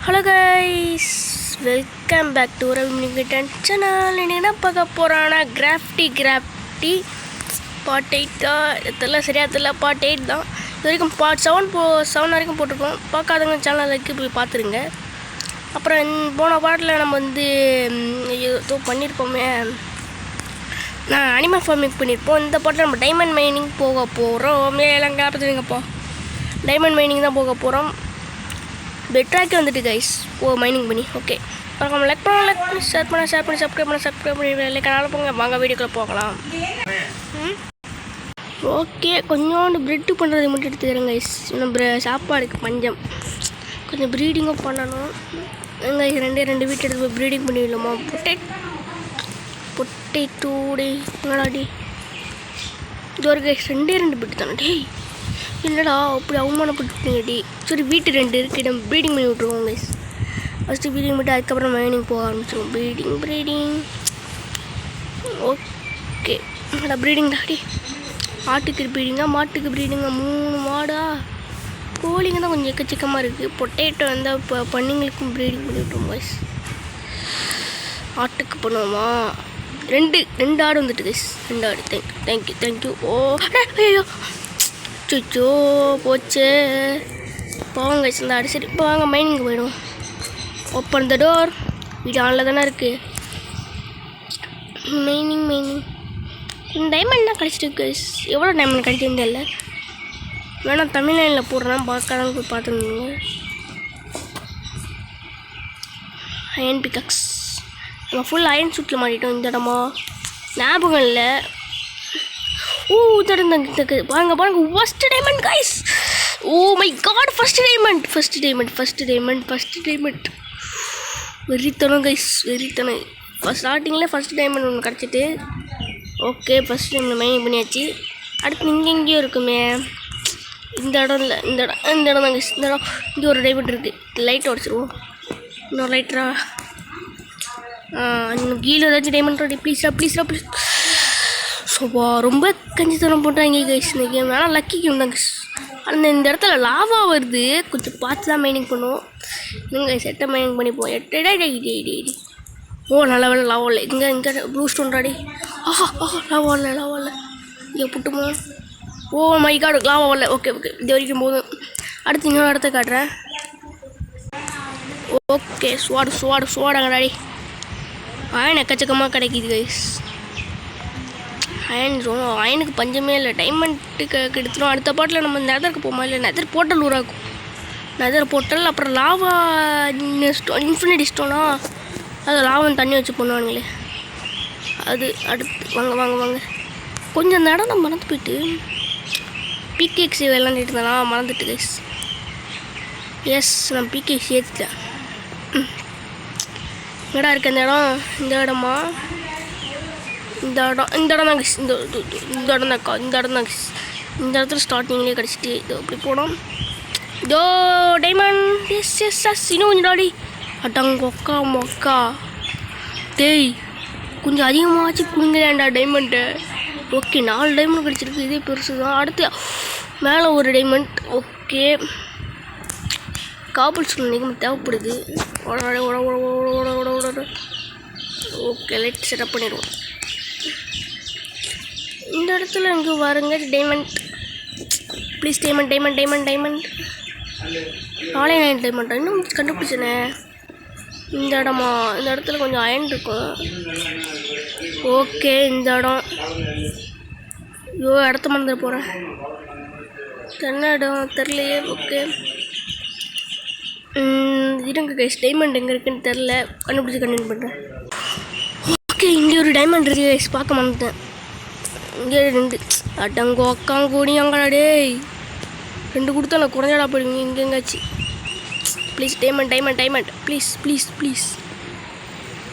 Hello guys, welcome back to Ravimanikandan channel. இன்னைக்கு என்ன பார்க்க போகிறான்னா கிராஃப்டி பார்ட் 8 தான். இதெல்லாம் சரியாக தெரியல, பார்ட் 8 தான். இது வரைக்கும் பார்ட் 7 வரைக்கும் போட்டிருக்கோம். பார்க்காதவங்க சேனலுக்கு போய் பார்த்துருங்க. அப்புறம் போன பாட்டில் நம்ம ஏதோ பண்ணியிருப்போமே, நான் அனிமல் ஃபார்மிங் பண்ணியிருப்போம். இந்த பாட்டில் நம்ம டைமண்ட் மைனிங் போக போகிறோம். எல்லாம் பார்த்துருங்கப்பா, டைமண்ட் மைனிங் தான் போக போகிறோம். பெட்ராக்கே வந்துட்டு கைஸ் மைனிங் பண்ணி. ஓகே, நம்ம லைக் பண்ணி ஷேர் பண்ணி சப்ஸ்கிரைப் பண்ணி லைக் கனால போங்க. வாங்க வீடியோக்குள்ளே போகலாம். ஓகே, கொஞ்சோண்டு ப்ரெட்டு பண்ணுறது மட்டும் எடுத்துக்கிறேன் கைஸ். நம்ம சாப்பாடுக்கு பஞ்சம், கொஞ்சம் ப்ரீடிங்கும் பண்ணணும். கைஸ் ரெண்டு வீட்டு எடுத்து போய் ப்ரீடிங் பண்ணிடலாமா? பொட்டேட்டோ டே என்னடாடி இது ஒரு கைஸ் ரெண்டு பெட்டு தானே. டே என்னடா அப்படி அவமானப்பட்டுட்டீங்க டி. சரி, வீட்டு 2 இருக்குது, நம்ம ப்ரீடிங் பண்ணி விட்ருவோம் கைஸ். ஃபஸ்ட்டு ப்ரீடிங் பண்ணிட்டு அதுக்கப்புறம் மைனிங் போக ஆரம்பிச்சிடுவோம். Breeding okay. என்னடா ப்ரீடிங் டாடி? ஆட்டுக்கு ப்ரீடிங்கா, மாட்டுக்கு ப்ரீடிங்கா? 3 மாடா? கோழிங்க தான் கொஞ்சம் எக்கச்சக்கமாக இருக்குது. பொட்டேட்டோ வந்து இப்போ பண்ணிங்களுக்கும் ப்ரீடிங் பண்ணி விட்ருவோம் கைஸ். ஆட்டுக்கு பண்ணுவோமா? ரெண்டு ஆடு வந்துட்டு கைஸ், 2 ஆடு. தேங்க்யூ. ஓ ஐயோ சுச்சோ போச்சு, போவாங்க கைஸ் இந்த ஆடு. சரி, இப்போ வாங்க மைனிங் போயிடுவோம். Open the door. வீடு ஆனில் தானே இருக்குது. மைனிங் டைமண்ட் தான் கிடச்சிருக்கு கைஸ். எவ்வளோ டைமண்ட் கிடைச்சிருந்து இல்லை, வேணால் தமிழ் லைனில் போடுறேன், பார்க்காதான் போய் பார்த்துருந்தீங்க. அயன் பிகாக்ஸ் நம்ம ஃபுல் அயன் சூட்டில் மாட்டிட்டோம். இந்த இடமா ஞாபகம் இல்லை. ஓ தடந்தாங்க பாருங்க first diamond guys. Oh my god, first diamond வெறித்தனம் கைஸ், வெறித்தனம். ஸ்டார்டிங்கில் ஃபர்ஸ்ட் டைமண்ட் ஒன்று கிடச்சிட்டு. ஓகே, ஃபர்ஸ்ட் டைமில் மைனிங் பண்ணியாச்சு. அடுத்து எங்கேயோ இருக்குமே, இந்த இடம் இல்லை, இந்த இடம் தான் கைஸ். இந்த இடம் இங்கே ஒரு டைமண்ட் இருக்குது. லைட் உடச்சிருவோம். இன்னொரு லைட்டரா இன்னும் கீழே ஏதாச்சும் டைமண்ட் ரெடி ப்ளீஸ். ஸோப்பா ரொம்ப கஞ்சித்தனம் பண்ணுறாங்க கைஸ் இந்த கேம். ஆனால் லக்கி கேம் தான் கைஸ். இந்த இடத்துல லாவா வருது, கொஞ்சம் பார்த்து தான் மைனிங் பண்ணுவோம். இன்னும் கைஸ் எட்டை மைனிங் பண்ணிப்போம். எட்டை ஓ நல்ல வேலை லாவா இல்லை. இங்கே ப்ளூ ஸ்டோன் ராடி. ஆஹா லாவா இல்லை. இங்கே புட்டுமோ. ஓ மை காடு, லாவா இல்லை. ஓகே இது வரைக்கும் போதும். அடுத்து இன்னொரு இடத்த காட்டுறேன். ஓகே, சுவாடுங்க ராடி. அயன் எக்கச்சக்கமாக கிடைக்கிது கைஸ். அயனுக்கு பஞ்சமே இல்லை. டைமண்ட்டுக்கு எடுத்துரும். அடுத்த பாட்டில் நம்ம நெதருக்கு போமா, இல்லை நெதர் போர்ட்டல் உருவாக்கும். நெதர் போர்ட்டல், அப்புறம் லாவா ஸ்டோன், இன்ஃபினிட்டி ஸ்டோனா, அது லாவன் தண்ணி வச்சு பண்ணுவானுங்களே அது. அடுத்து வாங்க கொஞ்சம் நடம் நான் மறந்து போயிட்டு பிகேக்ஸ் விளாண்டுட்டு இருந்தேன், மறந்துட்டு கைஸ். எஸ், நான் பிகேக்ஸ் ஏற்றிட்டேன். எங்கடா இருக்கு அந்த இடம்? இந்த இடமா? இந்த இடம் தான் கைஸ். இந்த இடம் தான் கைஸ். இந்த இடத்துல ஸ்டார்டிங்லேயே கிடச்சிட்டு இது அப்படி போனோம். இதோ டைமண்ட். எஸ் இன்னும் கொஞ்சம் டாடி. அடங்கொக்கா மொக்கா டேய், கொஞ்சம் அதிகமாகச்சு கொடுங்கடா டைமண்ட்டு. ஓகே, 4 டைமண்ட் கிடச்சிருக்கு, இதே பெருசு தான். அடுத்து மேலே ஒரு டைமண்ட். ஓகே, காபிள் ஸ்டோன் அதிகமாக தேவைப்படுது. ஓகே, லைட் செட்டப் பண்ணிடுவோம். இந்த இடத்துல இங்கே வருங்க டைமண்ட். ப்ளீஸ் டைமண்ட் 9 டைமண்ட் இன்னும் கண்டுபிடிச்சனே. இந்த இடத்துல கொஞ்சம் அயன் இருக்கும். ஓகே, இந்த இடம். இடத்த மறந்துட போகிறேன். என்ன இடம் தெரிலையே. ஓகே இருங்க கைஸ், டைமண்ட் எங்கே இருக்குன்னு தெரில, கண்டுபிடிச்சி கண்டினியூ பண்ணுறேன். ஓகே, இங்கே ஒரு டைமண்ட் இருக்குது கைஸ், பார்க்க மறந்துட்டேன். இங்கே 2 அடங்கோ அக்காங்கூடி அங்கடா. 2 கொடுத்தா நான் குறைஞ்சாடா போயிடுவீங்க. இங்கே எங்காச்சு ப்ளீஸ் டைமண்ட்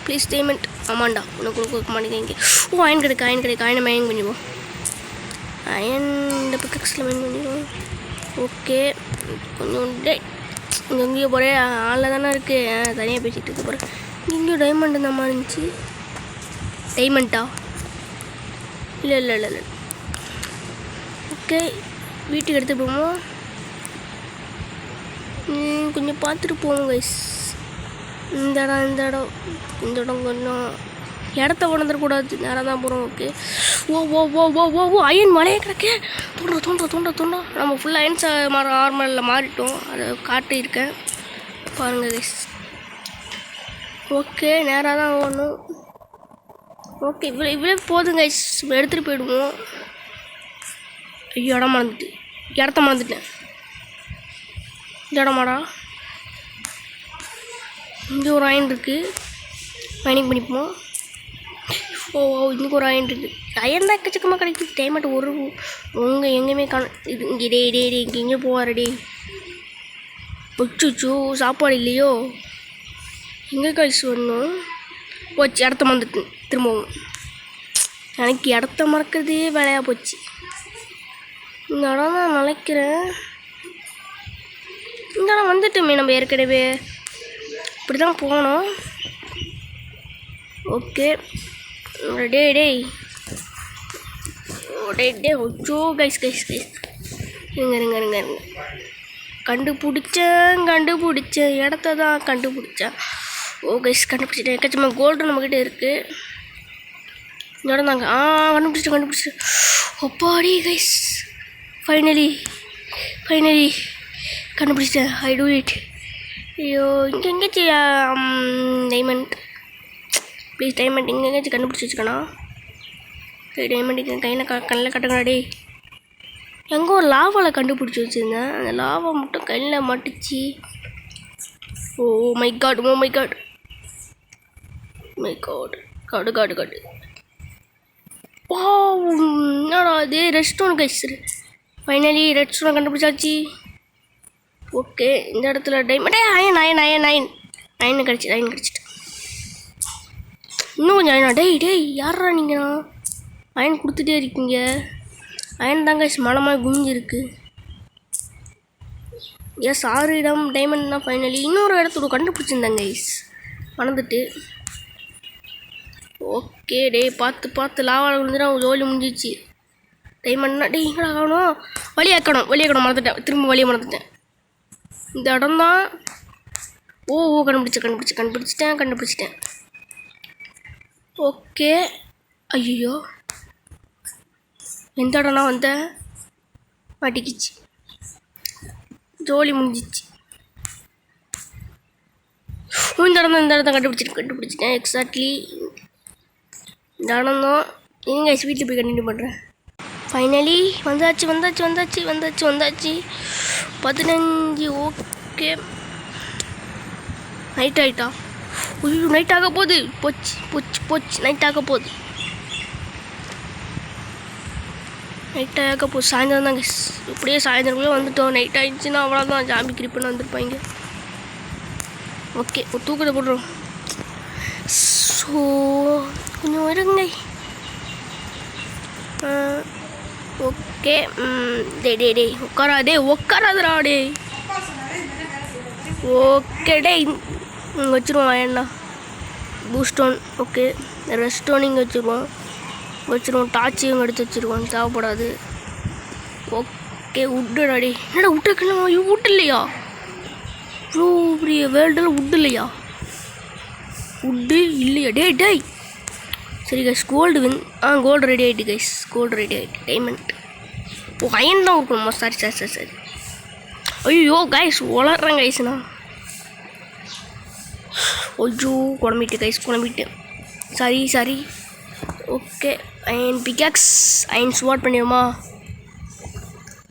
ப்ளீஸ் டைமண்ட். ஆமாண்டா, உனக்கு கொடுக்க மாட்டேங்க. ஓ அயன் கிடைக்கு. அயனை மைனிங் பண்ணிடுவோம். அயன் இந்த பிக்கக்ஸில் மைன் பண்ணிடுவோம். ஓகே, கொஞ்சம் இங்கேயோ போகிறேன். ஆளில் தானே இருக்குது, தனியாக பேசிகிட்டு இருக்க போகிறேன். இங்கேயும் டைமண்ட் இந்த மாதிரி இருந்துச்சு. டைமண்டா? இல்லை. ஓகே, வீட்டுக்கு எடுத்து போவோம். கொஞ்சம் பார்த்துட்டு போவோம் கைஸ். இந்த இடம் கொஞ்சம் இடத்த உணர்ந்துடக்கூடாது. நேராக தான் போகிறோம். ஓகே. ஓ ஓ ஓ ஓ ஓ ஓ அயன் மலையே கிடக்கே. தோண்டா நம்ம ஃபுல்லாக அயன்ஸ் ஆர்மரில் மாறிட்டோம். அதை காட்டியிருக்கேன் பாருங்க கைஸ். ஓகே நேராக தான் ஓடணும். ஓகே இவ்வளோ போதும் கைஸ், எடுத்துகிட்டு போயிடுவோம். ஐயோ இடத்த மறந்துட்டேன். இந்த இடமாடா, இங்கே ஒரு அயன் இருக்குது, மைனிங் பண்ணிப்போம். ஓ இன்னைக்கு ஒரு அயன் இருக்குது. அயன் தான் எக்கச்சக்கமாக கிடைக்குது. டைமெண்ட் ஒரு எங்கேயுமே இது இங்கே இங்கே எங்கே போவார் டே. பொச்சுச்சோ சாப்பாடு இல்லையோ. எங்கே காய்ச்சி வரணும். போச்சு இடத்த மறந்துட்டு திரும்பவும். எனக்கு இடத்த மறக்கிறதே வேலையாக போச்சு. இந்த இடம் தான் நினைக்கிறேன். இந்த இடம் வந்துட்டோமே நம்ம ஏற்கனவே. இப்படி தான் போனோம். ஓகே டே ஒச்சோ கைஸ் இருங்க கண்டுபிடிச்சேன் இடத்த தான் கண்டுபிடிச்சேன். ஓ கைஸ் கண்டுபிடிச்சிட்டேன். எக்கச்சக்கமாக கோல்டு நம்மக்கிட்ட இருக்குது. இந்த இடம் தாங்க. கண்டுபிடிச்சிட்டேன். ஒப்பாடி கைஸ், ஃபைனலி கண்டுபிடிச்சிட்டேன். ஐ டூ இட். ஐயோ இங்கே எங்கேயாச்சும் டைமண்ட், ப்ளீஸ் டைமண்ட் இங்கே எங்கேயாச்சும் கண்டுபிடிச்சி வச்சுக்கணும். டைமண்ட் இங்கே கண்ணில் கட்டுங்கடா டே. எங்கே ஒரு லாவாவில் கண்டுபிடிச்சி வச்சுருந்தேன். அந்த லாவா மட்டும் கையில் மாட்டுச்சு. ஓ மை காட் காடு. வா என்னடா அது, red stone guys. Finally red stone கண்டுபிடிச்சாச்சு. ஓகே இந்த இடத்துல டைமண்ட் அயன் கிடச்சிட்டு இன்னும் கொஞ்சம் அயனா. டேய் யாரா நீங்கள் அயன் கொடுத்துட்டே இருக்கீங்க. அயன் தாங்க மனமாக குஞ்சிருக்கு. எஸ் 6 இடம் டைமண்ட் தான் ஃபைனலி. இன்னொரு இடத்தோட கண்டுபிடிச்சிருந்தாங்க கைஸ், மறந்துட்டு. ஓகே டே பார்த்து லாவால் விழுந்துட்டா ஜோலி முடிஞ்சிச்சு. டைமண்ட்னா டே எங்கடா ஆகணும். வழியாக்கணும் மறந்துட்டேன். திரும்ப வழியை மறந்துட்டேன். இந்த இடம் தான். ஓ கண்டுபிடிச்சிட்டேன். ஓகே ஐயோ எந்த இடம்னா வந்தேன், மாட்டிக்கிச்சு, ஜோலி முடிஞ்சிச்சு. இந்த இடத்த கண்டுபிடிச்சிட்டேன் எக்ஸாக்ட்லி. இந்த இடம் தான். எங்க வீட்டில் போய் கண்டினியூ பண்ணுறேன். ஃபைனலி வந்தாச்சு 15. ஓகே நைட் ஆகிட்டா. ஐயோ நைட் ஆக போகுது. போச்சு நைட் ஆக போகுது. சாயந்தரம் தாங்க. இப்படியே சாயந்தரக்குள்ளே வந்துட்டோம். நைட் ஆகிடுச்சுன்னா அவ்வளோதான், ஜாம்பி கிரிப்புன்னு வந்துருப்பாங்க. ஓகே ஒரு தூக்கத்தை போடுறோம். ஸோ கொஞ்சம் இருங்க. ஓகே டே உட்காராதடா டே. ஓகே டே இங்கே வச்சுருவோம். வேண்டாம் பூஸ்டோன். ஓகே ரெஸ்டோன் இங்கே வச்சுருவோம். டார்ச்சு இங்கே எடுத்து வச்சுருவோம், தேவைப்படாது. ஓகே உட்டுடா டே. என்னடா விட்டுருக்கணும். விட்டு இல்லையா ப்ரோ, பெரிய வேர்ல்டில் உட்டு இல்லையா டே. சரி கைஸ் கோல்டு கோல்டு ரெடி ஆகிட்டு கைஸ். டைமண்ட். ஓ அயன் தான் இருக்கணுமா. சரி. ஐயோ கைஸ் வளர்றேன் கைஸ்ண்ணா. ஐயோ குழம்பிட்டு. சரி. Okay iron pickaxe, iron sword பண்ணிடுமா.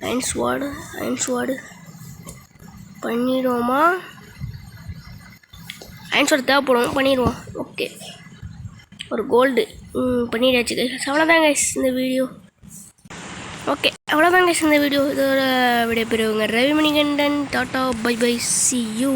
அயன் ஸ்வாடு பண்ணிடுவோமா. அயன் ஸ்வாட் தேவைப்படும், பண்ணிடுவோம். ஓகே ஒரு கோல்டு பண்ணிடாச்சு கைஸ். அவ்வளோதான் கைஸ் இந்த வீடியோ. இதோட விடைபெறுவங்க ரவிமணிகண்டன். Tata bye see you.